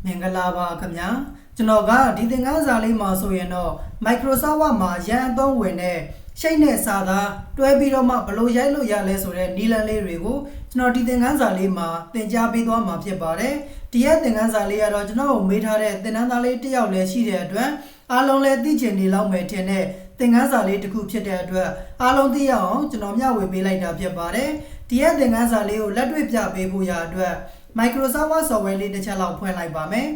မင်္ဂလာပါခင်ဗျာကျွန်တော်ကဒီသင်ခန်းစာလေးမှာဆိုရင်တော့ Microsoft Word မှာရန်အသုံးဝင်တဲ့ရှိတ်နဲ့စာသားတွဲပြီးတော့မှဘယ်လိုရိုက်လို့ရလဲဆိုတဲ့နည်းလမ်းလေးတွေကိုကျွန်တော်ဒီသင်ခန်းစာလေးမှာသင်ကြားပေးသွားမှာဖြစ်ပါတယ်ဒီရဲ့သင်ခန်းစာလေးကတော့ကျွန်တော်ကိုမေးထားတဲ့သင်တန်းသားလေးတစ်ယောက်လည်းရှိတဲ့အတွက်အားလုံးလည်းသိချင်နေလောက်မယ်ထင်တဲ့သင်ခန်းစာလေးတစ်ခုဖြစ်တဲ့အတွက်အားလုံးသိရအောင်ကျွန်တော်မျှဝေပေးလိုက်တာဖြစ်ပါတယ်ဒီရဲ့သင်ခန်းစာလေးကိုလက်တွေ့ပြပေးဖို့ရအတွက် Microsoft Word software လေးတစ်ချက်လောက်ဖွင့်လိုက်ပါမယ်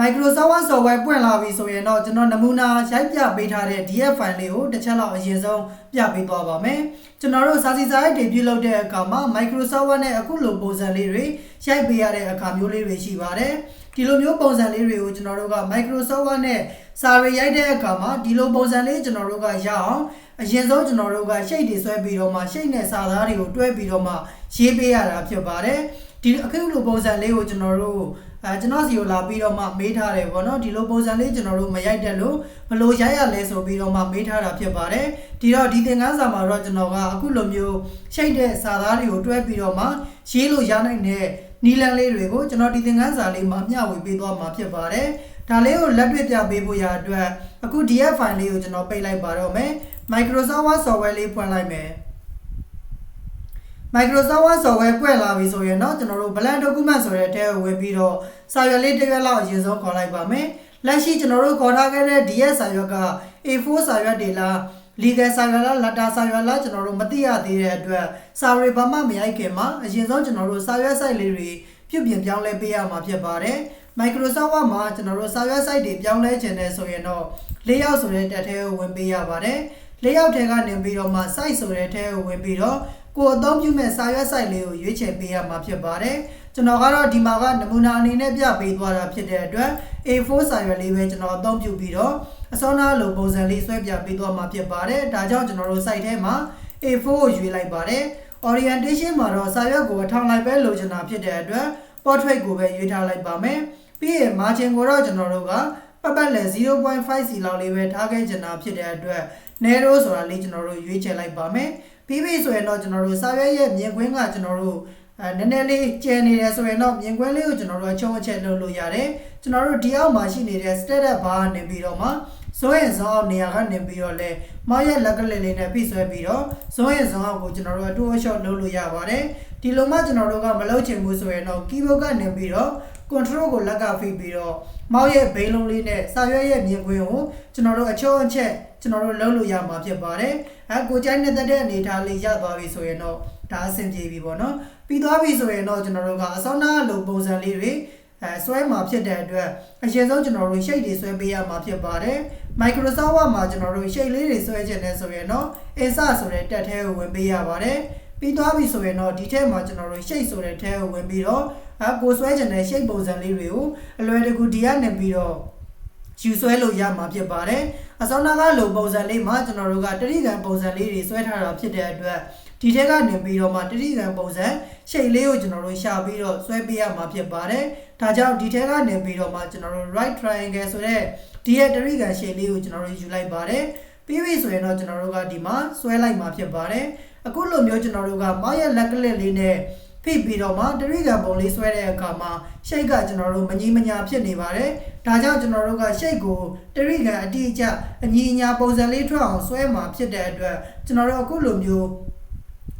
Microsoft Word software ပွင့်လာပြီဆိုရင်တော့ကျွန်တော်နမူနာရိုက်ပြပေးထားတဲ့ DF file လေးကိုတစ်ချက်လောက်အရင်ဆုံးပြပေးသွားပါမယ်ကျွန်တော်တို့စာစီစာရိုက်တွေပြုလုပ်တဲ့အခါမှာ Microsoft Word နဲ့အခုလိုပုံစံလေးတွေရိုက်ပေးရတဲ့အခါမျိုးလေးတွေရှိပါတယ်ဒီလိုမျိုးပုံစံလေးတွေကိုကျွန်တော်တို့က Microsoft Word နဲ့စာတွေရိုက်တဲ့အခါမှာဒီလိုပုံစံလေးကျွန်တော်တို့ကရအောင်အရင်ဆုံးကျွန်တော်တို့ကရှိတ်တွေဆွဲပြီးတော့မှရှိတ်နဲ့စာသားတွေကိုတွဲပြီးတော့မှရေးပေးရတာဖြစ်ပါတယ်ဒီအခုလိုပုံစံလေးကိုကျွန်တော်တို့ကျွန်တော်စီကိုလာပြီးတော့မှမေးထားတယ်ပေါ့နော်ဒီလိုပုံစံလေးကျွန်တော်တို့မရိုက်တက်လို့ဘလို့ရိုက်ရလဲဆိုပြီးတော့မှမေးထားတာဖြစ်ပါတယ်ဒီတော့ဒီသင်ခန်းစာမှာတော့ကျွန်တော်ကအခုလိုမျိုးရှိတ်တဲ့စာသားတွေကိုတွဲပြီးတော့မှရေးလို့ရနိုင်တဲ့နီလန်လေးတွေကိုကျွန်တော်ဒီသင်ခန်းစာလေးမှာမျှဝေပေးသွားမှာဖြစ်ပါတယ်ဒါလေးကိုလက်တွေ့ပြပေးဖို့ရအတွက်အခု DF file လေးကိုကျွန်တော်ပိတ်လိုက်ပါတော့မယ် Microsoft Word software လေးဖွင့်လိုက်မယ် Microsoft Word software ပွင့်လာပြီဆိုရင်တော့ကျွန်တော်တို့ blank document ဆိုတဲ့အထဲကိုဝင်ပြီးတော့စာရွက်လေးတစ်ရွက်လောက်အရင်ဆုံးခေါ်လိုက်ပါမယ်လက်ရှိကျွန်တော်တို့ခေါ်ထားခဲ့တဲ့ DS စာရွက်က A4 စာရွက်တွေလား legal စာရွက်လား letter စာရွက်လားကျွန်တော်တို့မသိရသေးတဲ့အတွက်စာရီဘာမှမရိုက်ခင်မှာအရင်ဆုံးကျွန်တော်တို့စာရွက် site လေးတွေပြုပြင်ပြောင်းလဲပေးရမှာဖြစ်ပါတယ် Microsoft Word မှာကျွန်တော်တို့စာရွက် site တွေပြောင်းလဲခြင်းနဲ့ဆိုရင်တော့ layout ဆိုတဲ့တက်ထဲကိုဝင်ပေးရပါတယ် layout ထဲကနေပြီးတော့မှ site ဆိုတဲ့ထဲကိုဝင်ပြီးတော့ကိုအသုံးပြုမဲ့စာရွက် site လေးကိုရွေးချယ်ပေးရမှာဖြစ်ပါတယ်ကျွန်တော်ကတော့ဒီမှာကနမူနာအနေနဲ့ပြပေးသွားတာဖြစ်တဲ့အတွက် A4 စာရွက်လေးပဲကျွန်တော်အသုံးပြုပြီးတော့အစောနာလိုပုံစံလေးဆွဲပြပေးသွားမှာဖြစ်ပါတယ်ဒါကြောင့်ကျွန်တော်တို့ site ထဲမှာ A4 ကိုရွေးလိုက်ပါတယ် orientation မှာတော့စာရွက်ကိုအထောင်လိုက်ပဲလိုချင်တာဖြစ်တဲ့အတွက် portrait ကိုပဲရွေးထားလိုက်ပါမယ်ပြီးရင် margin ကိုတော့ကျွန်တော်တို့ကပတ်လည် 0.5 စီလောက်လေးပဲထားခဲ့ချင်တာဖြစ်တဲ့အတွက် narrow ဆိုတာလေးကျွန်တော်တို့ရွေးချယ်လိုက်ပါမယ်ပြီးပြီဆိုရင်တော့ကျွန်တော်တို့စာရွက်ရဲ့မြင်ကွင်းကကျွန်တော်တို့နည်းနည်းလေးကျန်နေတယ်ဆိုရင်တော့မြင်ကွင်းလေးကိုကျွန်တော်တို့အချုံအချက်လုပ်လို့ရတယ်ကျွန်တော်တို့ဒီအောက်မှာရှိနေတဲ့ status bar နေပြီးတော့မှဇွန်ရဲ့ဇွန်အောက်နေရာကနေပြီးတော့လဲမောက်ရဲ့လက်ကလေးလေးနဲ့ဖိဆွဲပြီးတော့ဇွန်ရဲ့ဇွန်အောက်ကိုကျွန်တော်တို့အတူအရှော့လုပ်လို့ရပါတယ်ဒီလိုမှကျွန်တော်တို့ကမလုပ်ချင်ဘူးဆိုရင်တော့ keyboard ကနေပြီးတော့ control ကိုလက်ကဖိပြီးတော့မောက်ရဲ့ဘိန်းလုံးလေးနဲ့စာရွက်ရဲ့မြင်ကွင်းကိုကျွန်တော်တို့အချုံအချက်ကျွန်တော်တို့လုပ်လို့ရမှာဖြစ်ပါတယ်ကိုကြိုက်နေတဲ့အနေထားလေးရသွားပြီဆိုရင်တော့ဒါအဆင်ပြေပြီပေါ့နော်ပြီးသွားပြီဆိုရင်တော့ကျွန်တော်တို့ကအစောနာလိုပုံစံလေးတွေဆွဲမှာဖြစ်တဲ့အတွက်အရင်ဆုံးကျွန်တော်တို့ရှိတ်တွေဆွဲပေးရမှာဖြစ်ပါတယ် Microsoft Word မှာကျွန်တော်တို့ရှိတ်လေးတွေဆွဲချင်တယ်ဆိုရင်တော့ insert ဆိုတဲ့တက်ထဲကိုဝင်ပေးရပါတယ်ပြီးသွားပြီဆိုရင်တော့ဒီထဲမှာကျွန်တော်တို့ရှိတ်ဆိုတဲ့ထဲကိုဝင်ပြီးတော့ကိုဆွဲချင်တဲ့ရှိတ်ပုံစံလေးတွေကိုအလွယ်တကူဒီကနေပြီးတော့ယူဆွဲလို့ရမှာဖြစ်ပါတယ်အစောနာကလိုပုံစံလေးမှာကျွန်တော်တို့ကတတိကံပုံစံလေးတွေဆွဲထားတာဖြစ်တဲ့အတွက်ဒီထဲကနေပြီးတော့မှတတိကံပုံစံရှိတ်လေးကိုကျွန်တော်တို့ရှာပြီးတော့ဆွဲပေးရမှာဖြစ်ပါတယ်ဒါကြောင့်ဒီထဲကနေပြီးတော့မှကျွန်တော်တို့ right triangle ဆိုတဲ့ဒီရဲ့တတိကံရှိတ်လေးကိုကျွန်တော်တို့ယူလိုက်ပါတယ်ပြီးပြီဆိုရင်တော့ကျွန်တော်တို့ကဒီမှာဆွဲလိုက်မှာဖြစ်ပါတယ်အခုလိုမျိုးကျွန်တော်တို့ကမောက်ရဲ့လက်ကလစ်လေးနဲ့ဖိပြီးတော့မှတရိကံပုံလေးဆွဲတဲ့အခါမှာရှိတ်ကကျွန်တော်တို့မညီမညာဖြစ်နေပါတယ်ဒါကြောင့်ကျွန်တော်တို့ကရှိတ်ကိုတရိကံအတိအကျအညီအညာပုံစံလေးထွက်အောင်ဆွဲမှာဖြစ်တဲ့အတွက်ကျွန်တော်တို့အခုလိုမျိုး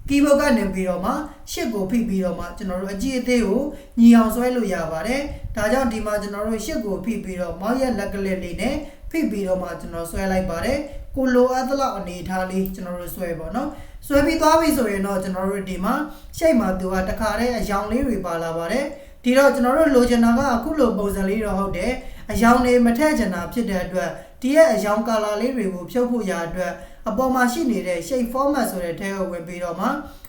keyboard ကနေပြီးတော့မှရှစ်ကိုဖိပြီးတော့မှကျွန်တော်တို့အကြည့်အသေးကိုညီအောင်ဆွဲလို့ရပါတယ်ဒါကြောင့်ဒီမှာကျွန်တော်တို့ရှစ်ကိုဖိပြီးတော့မောက်ရဲ့လက်ကလစ်လေးနဲ့ဖိပြီးတော့မှကျွန်တော်ဆွဲလိုက်ပါတယ်ကိုလိုအပ်သလောက်အနေထားလေးကျွန်တော်တို့ဆွဲပါနော်ဆွဲပြီးသွားပြီဆိုရင်တော့ကျွန်တော်တို့ဒီမှာရှိတ်မှာသူကတခါတည်းအယောင်လေးတွေပါလာပါတယ်ဒီတော့ကျွန်တော်တို့လိုချင်တာကအခုလိုပုံစံလေးတော့ဟုတ်တယ်အယောင်တွေမထည့်ချင်တာဖြစ်တဲ့အတွက်ဒီရဲ့အယောင် color လေးတွေကိုဖြုတ်ဖို့ရအတွက်အပေါ်မှာရှိနေတဲ့ shape format ဆိုတဲ့ထဲကိုဝင်ပြီးတော့မှ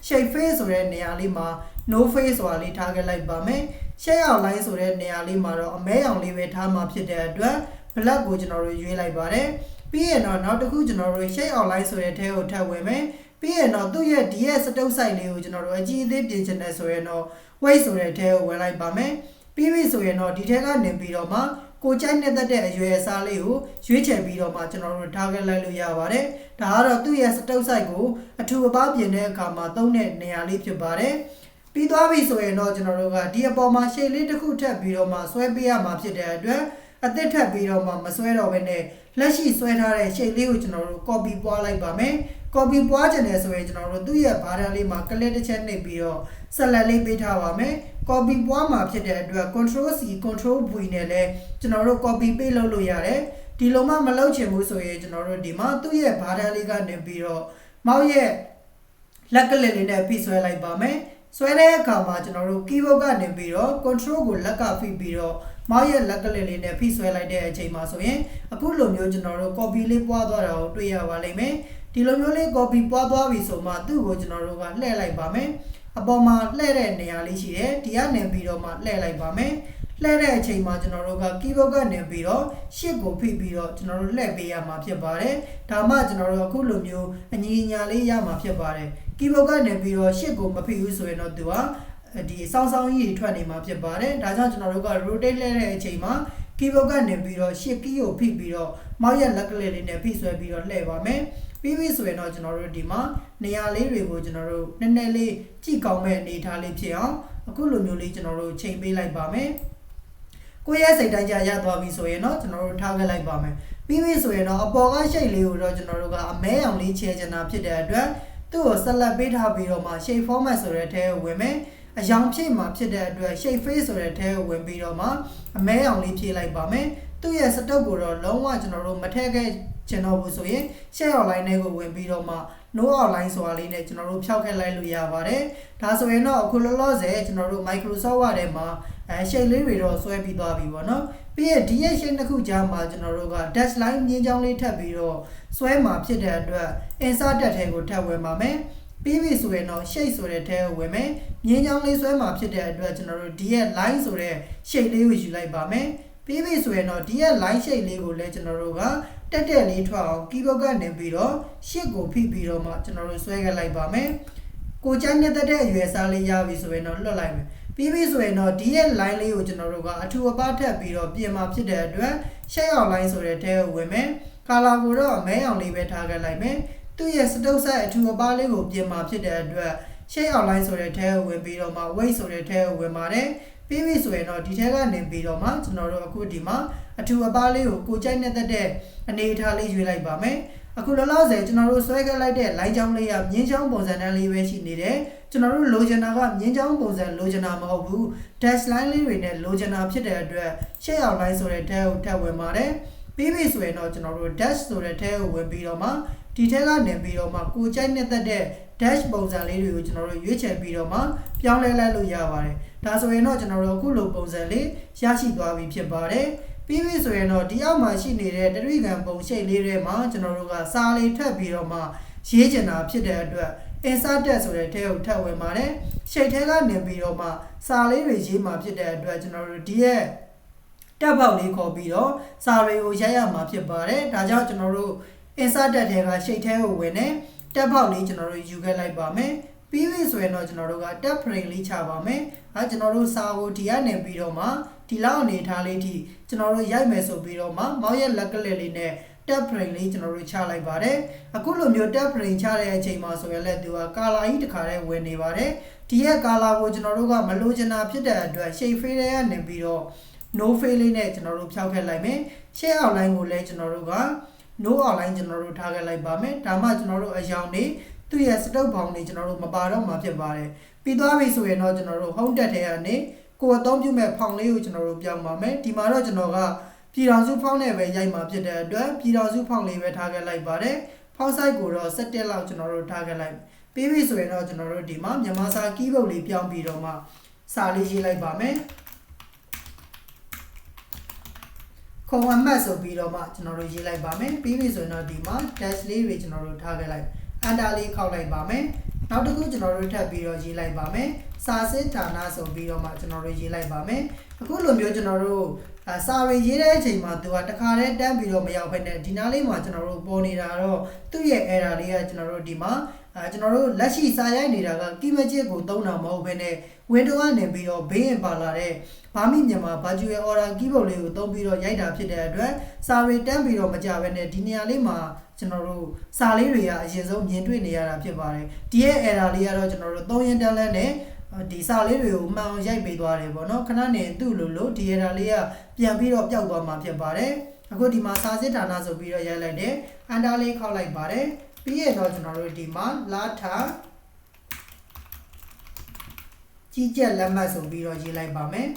shape face ဆိုတဲ့နေရာလေးမှာ no face ဆိုတာလေးထားခဲ့လိုက်ပါမယ် shape outline ဆိုတဲ့နေရာလေးမှာတော့အမဲရောင်လေးပဲထားမှာဖြစ်တဲ့အတွက် black ကိုကျွန်တော်တို့ရွေးလိုက်ပါတယ်ပြီးရင်တော့နောက်တစ်ခုကျွန်တော်တို့ shape outline ဆိုတဲ့ထဲကိုထပ်ဝင်မယ်ပြီးရင်တော့သူ့ရဲ့ဒီရဲ့စတုပ်ဆိုင်လေးကိုကျွန်တော်တို့အကြည့်အသေးပြင်ချင်တယ်ဆိုရင်တော့ weight ဆိုတဲ့ထဲကိုဝင်လိုက်ပါမယ်ပြီးပြီဆိုရင်တော့ဒီထဲကနေပြီးတော့မှကိုကြိုက်နေတဲ့အရွယ်အစားလေးကိုရွေးချယ်ပြီးတော့မှကျွန်တော်တို့ထားခဲ့လိုက်လို့ရပါတယ်ဒါကတော့သူ့ရဲ့စတုပ်ဆိုင်ကိုအထူအပားပြင်တဲ့အခါမှာသုံးတဲ့နေရာလေးဖြစ်ပါတယ် ပ ပြီးသွားပြီဆိုရင်တော့ကျွန်တော်တို့ကဒီအပေါ်မှာရှေ့လေးတစ်ခုထပ်ပြီးတော့မှဆွဲပေးရမှာဖြစ်တဲ့အတွက်အသစ်ထပ်ပြီးတော့မှမဆွဲတော့ဘဲနဲ့လက်ရှိဆွဲထားတဲ့ရှေ့လေးကိုကျွန်တော်တို့ copy ပွားလိုက်ပါမယ် copy ပွားချင်တယ်ဆိုရင်ကျွန်တော်တို့သူ့ရဲ့ဘာသာလေးမှာ click တစ်ချက်နှိပ်ပြီးတော့ select လေးပေးထားပါမယ် copy ပွားမှာဖြစ်တဲ့အတွက် control C control V နဲ့လည်းကျွန်တော်တို့ copy paste လုပ်လို့ရတယ်ဒီလိုမှမလုပ်ချင်ဘူးဆိုရင်ကျွန်တော်တို့ဒီမှာသူ့ရဲ့ဘာသာလေးကနေပြီးတော့မောက်ရဲ့လက်ကလေးလေးနဲ့ပြီးဆွဲလိုက်ပါမယ်ဆွဲတဲ့အခါမှာကျွန်တော်တို့ keyboard ကနေပြီးတော့ control ကိုလက်ကဖိပြီးတော့မောက်ရဲ့လက်ကလေးလေးနဲ့ဖိဆွဲလိုက်တဲ့အချိန်မှာဆိုရင်အခုလိုမျိုးကျွန်တော်တို့ copy လေးပွားသွားတာကိုတွေ့ရပါလိမ့်မယ်ဒီလိုမျိုးလေး copy ပွားသွားပြီဆိုမှသူ့ကိုကျွန်တော်တို့ကလှည့်လိုက်ပါမယ်အပေါ်မှာလှည့်တဲ့နေရာလေးရှိတယ်ဒီကနေပြီးတော့မှလှည့်လိုက်ပါမယ်လှည့်တဲ့အချိန်မှာကျွန်တော်တို့က keyboard ကနေပြီးတော့ရှစ်ကိုဖိပြီးတော့ကျွန်တော်တို့လှည့်ပေးရမှာဖြစ်ပါတယ်ဒါမှကျွန်တော်တို့အခုလိုမျိုးအညီအညာလေးရမှာဖြစ်ပါတယ် keyboard ကနေပြီးတော့ရှစ်ကိုမဖိဘူးဆိုရင်တော့သူကဒီစောင်းစောင်းကြီးထွက်နေမှာဖြစ်ပါတယ်ဒါကြောင့်ကျွန်တော်တို့က rotate လှည့်တဲ့အချိန်မှာ keyboard ကနေပြီးတော့ရှစ် key ကိုဖိပြီးတော့မောက်ရဲ့လက်ကလေးလေးနဲ့ဖိဆွဲပြီးတော့လှည့်ပါမယ်ပြီးပြီဆိုရင်တော့ကျွန်တော်တို့ဒီမှာနေရာလေးတွေကိုကျွန်တော်တို့နည်းနည်းလေးကြည့်ကောင်းမဲ့အနေထားလေးဖြစ်အောင်အခုလိုမျိုးလေးကျွန်တော်တို့ချိန်ပေးလိုက်ပါမယ်ကိုယ့်ရဲ့စိတ်တိုင်းကြရသွားပြီဆိုရင်တော့ကျွန်တော်တို့ထားခဲ့လိုက်ပါမယ်ပြီးပြီဆိုရင်တော့အပေါ်ကရှိတ်လေးကိုတော့ကျွန်တော်တို့ကအမဲအောင်လေးချဲချင်တာဖြစ်တဲ့အတွက်သူ့ကိုဆက်လက်ပေးထားပြီးတော့မှ shape format ဆိုတဲ့ထဲကိုဝင်မယ်အယောင်ဖြည့်မှာဖြစ်တဲ့အတွက် shape face ဆိုတဲ့ထဲကိုဝင်ပြီးတော့မှအမဲအောင်လေးဖြည့်လိုက်ပါမယ်သူ့ရဲ့စတုပ်ကိုတော့လုံးဝကျွန်တော်တို့မထည့်ခဲ့ချင်တော့ဘူးဆိုရင် share outline တွေကိုဝင်ပြီးတော့မှ no outline ဆိုတာလေးနဲ့ကျွန်တော်တို့ဖြောက်ခဲ့လိုက်လို့ရပါတယ်ဒါဆိုရင်တော့အခုလောလောဆယ်ကျွန်တော်တို့ Microsoft Word ထဲမှာshape လေးတွေတော့ဆွဲပြီးသွားပြီပေါ့နော်ပြီးရင်ဒီရဲ့ shape တစ်ခုကြားမှာကျွန်တော်တို့က dash line မြင်းချောင်းလေးထပ်ပြီးတော့ဆွဲမှာဖြစ်တဲ့အတွက် insert တက်ထဲကိုထပ်ဝင်ပါမယ်ပြီးပြီဆိုရင်တော့ shape ဆိုတဲ့ထဲကိုဝင်မယ်မြင်းချောင်းလေးဆွဲမှာဖြစ်တဲ့အတွက်ကျွန်တော်တို့ဒီရဲ့ line ဆိုတဲ့ shape လေးကိုယူလိုက်ပါမယ်ပြီးပြီဆိုရင်တော့ဒီရဲ့ line shape လေးကိုလည်းကျွန်တော်တို့ကတက်တက်လေးထွက်အောင် keyboard ကနေပြီးတော့ရှစ်ကိုဖိပြီးတော့မှကျွန်တော်တို့ဆွဲခဲ့လိုက်ပါမယ်ကိုကြိုက်တဲ့အရွယ်စားလေးရပြီဆိုရင်တော့လွတ်လိုက်မယ်ပြီးပြီဆိုရင်တော့ဒီရဲ့ line လေးကိုကျွန်တော်တို့ကအထူအပထပ်ပြီးတော့ပြင်မှာဖြစ်တဲ့အတွက် shape outline ဆိုတဲ့ထဲကိုဝင်မယ် color ကိုတော့အမဲအောင်လေးပဲထားခဲ့လိုက်မယ်သူ့ရဲ့စတုပ်ဆက်အထူအပလေးကိုပြင်မှာဖြစ်တဲ့အတွက် shape outline ဆိုတဲ့ထဲကိုဝင်ပြီးတော့မှ weight ဆိုတဲ့ထဲကိုဝင်ပါတယ်ပြီးပြီဆိုရင်တော့ဒီထဲကနေပြီးတော့မှကျွန်တော်တို့အခုဒီမှာအထူအပလေးကိုကိုကြိုက်တဲ့အနေအထားလေးရွေးလိုက်ပါမယ်အခုလောလောဆယ်ကျွန်တော်တို့ဆွဲခဲ့လိုက်တဲ့ line ချောင်းလေးကမြင်းချောင်းပုံစံတန်းလေးပဲရှိနေတယ်ကျွန်တော်တို့လိုချင်တာကမြင်းချောင်းပုံစံလိုချင်တာမဟုတ်ဘူး dash line လေးတွေနဲ့လိုချင်တာဖြစ်တဲ့အတွက် shape outline ဆိုတဲ့ထဲကိုထပ်ဝင်ပါတယ်ပြီးပြီဆိုရင်တော့ကျွန်တော်တို့ dash ဆိုတဲ့ထဲကိုဝင်ပြီးတော့မှဒီထဲကနေပြီးတော့မှကိုကြိုက်တဲ့ dash ပုံစံလေးတွေကိုကျွန်တော်တို့ရွေးချယ်ပြီးတော့မှပြောင်းလဲလိုက်လို့ရပါတယ်ဒါဆိုရင်တော့ကျွန်တော်တို့အခုလိုပုံစံလေးရရှိသွားပြီဖြစ်ပါတယ်ပြီးပြီဆိုရင်တော့ဒီအောက်မှာရှိနေတဲ့တရိကံပုံရှိတ်လေးတွေမှာကျွန်တော်တို့ကစားလေးထပ်ပြီးတော့မှရေးချင်တာဖြစ်တဲ့အတွက် insert တက်ဆိုတဲ့ထဲကိုထပ်ဝင်ပါတယ်ရှိတ်ထဲကနေပြီးတော့မှစားလေးတွေရေးမှာဖြစ်တဲ့အတွက်ကျွန်တော်တို့ဒီရဲ့တက်ပေါက်လေးခေါ်ပြီးတော့စားတွေကိုရိုက်ရမှာဖြစ်ပါတယ်ဒါကြောင့်ကျွန်တော်တို့ insert တက်ထဲကရှိတ်ထဲကိုဝင်နေတက်ပေါက်လေးကျွန်တော်တို့ယူခဲ့လိုက်ပါမယ်ပြီးပြီဆိုရင်တော့ကျွန်တော်တို့က tab frame လေးချပါမယ်ကျွန်တော်တို့စာကိုဒီကနေပြီးတော့မှဒီလောက်အနေထားလေးထိကျွန်တော်တို့ရိုက်မယ်ဆိုပြီးတော့မှမောက်ရဲ့လက်ကလေးလေးနဲ့ tab frame လေးကျွန်တော်တို့ချလိုက်ပါတယ်အခုလိုမျိုး tab frame ချတဲ့အချိန်မှာဆိုရင်လည်းသူက color ကြီးတစ်ခါတည်းဝင်နေပါတယ်ဒီရဲ့ color ကိုကျွန်တော်တို့ကမလိုချင်တာဖြစ်တဲ့အတွက် shape fade ထဲကနေပြီးတော့ no fade လေးနဲ့ကျွန်တော်တို့ဖြောက်ခဲ့လိုက်မယ် shape outline ကိုလည်းကျွန်တော်တို့က no outline ကျွန်တော်တို့ထားခဲ့လိုက်ပါမယ်ဒါမှကျွန်တော်တို့အယောင်နေသူ့ရဲ့စတုပ်ပေါင်းနေကျွန်တော်တို့မပါတော့မှာဖြစ်ပါတယ်ပြီးသွားပြီဆိုရင်တော့ကျွန်တော်တို့ home tab ထဲကနေကိုယ်အသုံးပြုမဲ့ဖောင်လေးကိုကျွန်တော်တို့ပြောင်းပါမယ်ဒီမှာတော့ကျွန်တော်ကပြည်တော်စုဖောင်နဲ့ပဲရိုက်မှာဖြစ်တဲ့အတွက်ပြည်တော်စုဖောင်လေးပဲထားခဲ့လိုက်ပါတယ်ဖောင် size ကိုတော့17လောက်ကျွန်တော်တို့ထားခဲ့လိုက်ပြီးပြီဆိုရင်တော့ကျွန်တော်တို့ဒီမှာမြန်မာစာ keyboard လေးပြောင်းပြီးတော့မှစာလေးရေးလိုက်ပါမယ်ခုံအမှတ်ဆိုပြီးတော့မှကျွန်တော်တို့ရေးလိုက်ပါမယ်ပြီးပြီဆိုရင်တော့ဒီမှာ dash လေးတွေကျွန်တော်တို့ထားခဲ့လိုက် enter လေးခောက်လိုက်ပါမယ်နောက်တစ်ခုကျွန်တော်တို့ထပ်ပြီးတော့ရေးလိုက်ပါမယ်စာစစ်ဌာနဆိုပြီးတော့မှကျွန်တော်တို့ရေးလိုက်ပါမယ်အခုလိုမျိုးကျွန်တော်တို့စာရီရေးတဲ့အချိန်မှာသူကတခါတည်းတန်းပြီးတော့မရောက်ဘဲနဲ့ဒီနားလေးမှာကျွန်တော်တို့ပေါ်နေတာတော့သူ့ရဲ့ error လေးကကျွန်တော်တို့ဒီမှာကျွန်တော်တို့လက်ရှိစာရိုက်နေတာက keymagic ကိုသုံးတာမဟုတ်ဘဲနဲ့ window ကနေပြီးတော့ဘေးရင်ပါလာတဲ့ဘာမိမြန်မာ virtual order keyboard လေးကိုသုံးပြီးတော့ရိုက်တာဖြစ်တဲ့အတွက်စာရီတန်းပြီးတော့မကြဘဲနဲ့ဒီနေရာလေးမှာကျွန်တော်တို့စာလေးတွေကအရင်ဆုံးမြင်တွေ့နေရတာဖြစ်ပါတယ်ဒီရဲ့ error လေးကတော့ကျွန်တော်တို့3ရင်းတန်းလန်းနဲ့ ဒီစာလေးတွေကိုမှန်အောင်ရိုက်ပေးသွားတယ်ပေါ့နော်ခဏနေသူ့လိုဒီ error လေးကပြန်ပြီးတော့ပျောက်သွားမှာဖြစ်ပါတယ်အခုဒီမှာစာစစ်ဌာနဆိုပြီးတော့ရိုက်လိုက်တယ်အန်တာလေးခောက်လိုက်ပါတယ်ပြီးရင်တော့ကျွန်တော်တို့ဒီမှာလာထာကြီးကြက်လက်မှတ်ဆိုပြီးတော့ရေးလိုက်ပါမယ်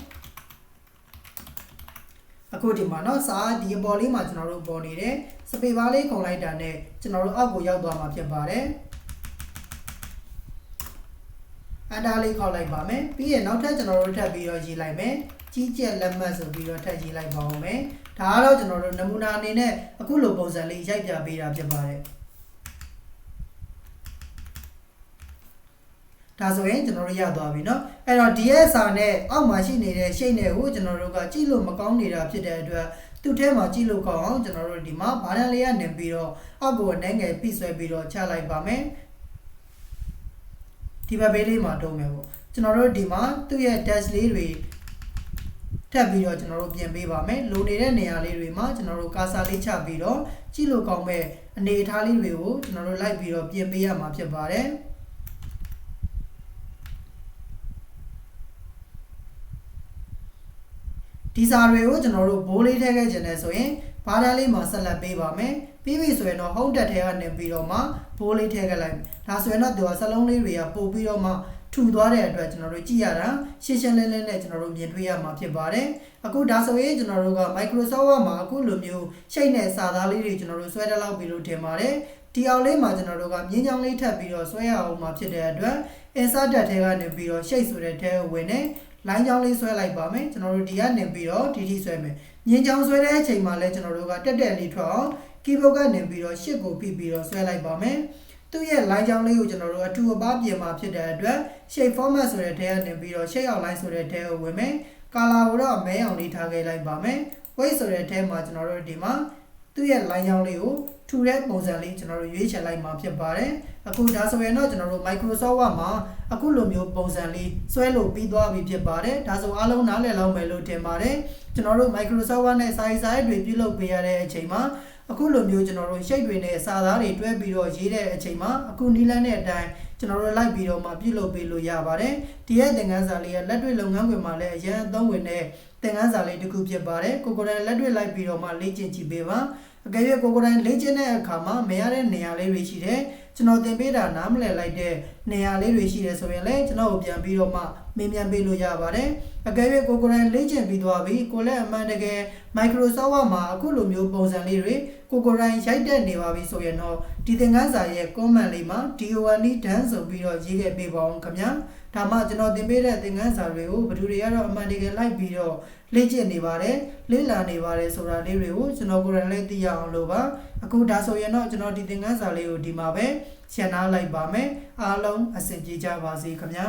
အခုဒီမှာเนาะစာဒီအပေါ်လေးမှာကျွန်တော်တို့ပေါ်နေတယ်စပေပါလေးခုံလိုက်တာနဲ့ကျွန်တော်တို့အောက်ကိုရောက်သွားမှာဖြစ်ပါတယ်အန်တာလေးခောက်လိုက်ပါမယ်ပြီးရင်နောက်ထပ်ကျွန်တော်တို့ထပ်ပြီးတော့ရေးလိုက်မယ်ကြီးကြက်လက်မှတ်ဆိုပြီးတော့ထပ်ရေးလိုက်ပါဦးမယ်ဒါကတော့ကျွန်တော်တို့နမူနာအနေနဲ့အခုလိုပုံစံလေးရိုက်ပြပေးတာဖြစ်ပါတယ်ဒါဆိုရင်ကျွန်တော်တို့ရသွားပြီเนาะအဲ့တော့ DSR နဲ့အောက်မှာရှိနေတဲ့ရှိတ်နဲ့ကိုကျွန်တော်တို့ကကြည့်လို့မကောင်းနေတာဖြစ်တဲ့အတွက်သူ့ထဲမှာကြည့်လို့ကောင်းအောင်ကျွန်တော်တို့ဒီမှာဘာတန်လေးကနေပြီးတော့အောက်ကိုအနေငယ်ပြည့်ဆွဲပြီးတော့ချလိုက်ပါမယ်ဒီဘက်ဘေးလေးမှာတုံးမယ်ပေါ့ကျွန်တော်တို့ဒီမှာသူ့ရဲ့ dash လေးတွေထပ်ပြီးတော့ကျွန်တော်တို့ပြင်ပေးပါမယ်လိုနေတဲ့နေရာလေးတွေမှာကျွန်တော်တို့ကာဆာလေးချပြီးတော့ကြည့်လို့ကောင်းမဲ့အနေအထားလေးတွေကိုကျွန်တော်တို့လိုက်ပြီးတော့ပြင်ပေးရမှာဖြစ်ပါတယ်ဒီစာတွေကိုကျွန်တော်တို့ဘိုးလေးထည့်ခဲ့ခြင်းနဲ့ဆိုရင်ဘာတန်းလေးမှာဆက်လက်ပေးပါမယ်ပြီးပြီဆိုရင်တော့ဟုတ်တက်ထဲကနေပြီးတော့မှဘိုးလေးထည့်ခဲ့လိုက်ဒါဆိုရင်တော့ဒီစလုံးလေးတွေကပို့ပြီးတော့မှထူသွားတဲ့အတွက်ကျွန်တော်တို့ကြည့်ရတာရှင်းရှင်းလင်းလင်းနဲ့ကျွန်တော်တို့မြင်တွေ့ရမှာဖြစ်ပါတယ်အခုဒါဆိုရင်ကျွန်တော်တို့က Microsoft Word မှာအခုလိုမျိုးရှိတ်နဲ့စာသားလေးတွေကျွန်တော်တို့ဆွဲတက်လောက်ပြီးလို့ထင်ပါတယ်ဒီအောင်လေးမှာကျွန်တော်တို့ကမြင်းချောင်းလေးထပ်ပြီးတော့ဆွဲရအောင်မှာဖြစ်တဲ့အတွက် insert တက်ထဲကနေပြီးတော့ရှိတ်ဆိုတဲ့ထဲကိုဝင်နေလိုင်းချောင်းလေးဆွဲလိုက်ပါမယ်ကျွန်တော်တို့ဒီကနေပြီးတော့ဒီထိဆွဲမယ်မြင်းချောင်းဆွဲတဲ့အချိန်မှာလည်းကျွန်တော်တို့ကတက်လေးထွက်အောင် keyboard ကနေပြီးတော့ရှစ်ကိုပြီးပြီးတော့ဆွဲလိုက်ပါမယ်သူ့ရဲ့လိုင်းချောင်းလေးကိုကျွန်တော်တို့အထူအပားပြင်မှာဖြစ်တဲ့အတွက် shape format ဆိုတဲ့ထဲကနေပြီးတော့ shape outline ဆိုတဲ့ထဲကိုဝင်မယ် color ကိုတော့မဲအောင်လေးထားခဲ့လိုက်ပါမယ် weight ဆိုတဲ့ထဲမှာကျွန်တော်တို့ဒီမှာသူ့ရဲ့လိုင်းချောင်းလေးကိုထူတဲ့ပုံစံလေးကျွန်တော်တို့ရွေးချယ်လိုက်မှာဖြစ်ပါတယ်အခုဒါဆိုရင်တော့ကျွန်တော်တို့ Microsoft Word မှာအခုလိုမျိုးပုံစံလေးဆွဲလို့ပြီးသွားပြီဖြစ်ပါတယ်ဒါဆိုအားလုံးနားလည်လောက်မယ်လို့ထင်ပါတယ်ကျွန်တော်တို့ Microsoft Word နဲ့စာရေးတွေပြုလုပ်ပေးရတဲ့အချိန်မှာအခုလိုမျိုးကျွန်တော်တို့ရှိတ်တွေနဲ့စာသားတွေတွဲပြီးတော့ရေးတဲ့အချိန်မှာအခုနီလန်းတဲ့အတိုင်းကျွန်တော်တို့လိုက်ပြီးတော့မှပြုလုပ်ပေးလို့ရပါတယ်ဒီရဲ့သင်ခန်းစာလေးရဲ့လက်တွေ့လုပ်ငန်းခွင်မှာလည်းအရင်အသုံးဝင်တဲ့သင်ခန်းစာလေးတစ်ခုဖြစ်ပါတယ်ကိုကိုယ်တိုင်လက်တွေ့လိုက်ပြီးတော့မှလေ့ကျင့်ကြည့်ပေးပါအကယ်၍ကိုယ်တိုင်လေ့ကျင့်တဲ့အခါမှာမရတဲ့နေရာလေးတွေရှိတယ်ကျွန်တော်သင်ပေးတာနားမလည်လိုက်တဲ့နေရာလေးတွေရှိတယ်ဆိုရင်လည်းကျွန်တော်ကိုပြန်ပြီးတော့မှမေးမြန်းပေးလို့ရပါတယ်အကယ်၍ကိုယ်တိုင်လေ့ကျင့်ပြီးသွားပြီကိုလည်းအမှန်တကယ် Microsoft Word မှာအခုလိုမျိုးပုံစံလေးတွေကိုယ်တိုင်ရိုက်တက်နေပါပြီဆိုရင်တော့ဒီသင်ခန်းစာရဲ့ comment လေးမှာ DONE done ဆိုပြီးတော့ရေးခဲ့ပေးပါအောင်ခင်ဗျာဒါမှကျွန်တော်သင်ပေးတဲ့သင်ခန်းစာတွေကိုဘယ်သူတွေကတော့အမှန်တကယ်လိုက်ပြီးတော့လေ့ကျင့်နေပါတယ်လေ့လာနေပါတယ်ဆိုတာလေးတွေကိုကျွန်တော်ကိုယ်တိုင်လည်းသိရအောင်လို့ပါအခုဒါဆိုရင်တော့ကျွန်တော်ဒီသင်ခန်းစာလေးကိုဒီမှာပဲရှင်းထားလိုက်ပါမယ်အားလုံးအဆင်ပြေကြပါစေခင်ဗျာ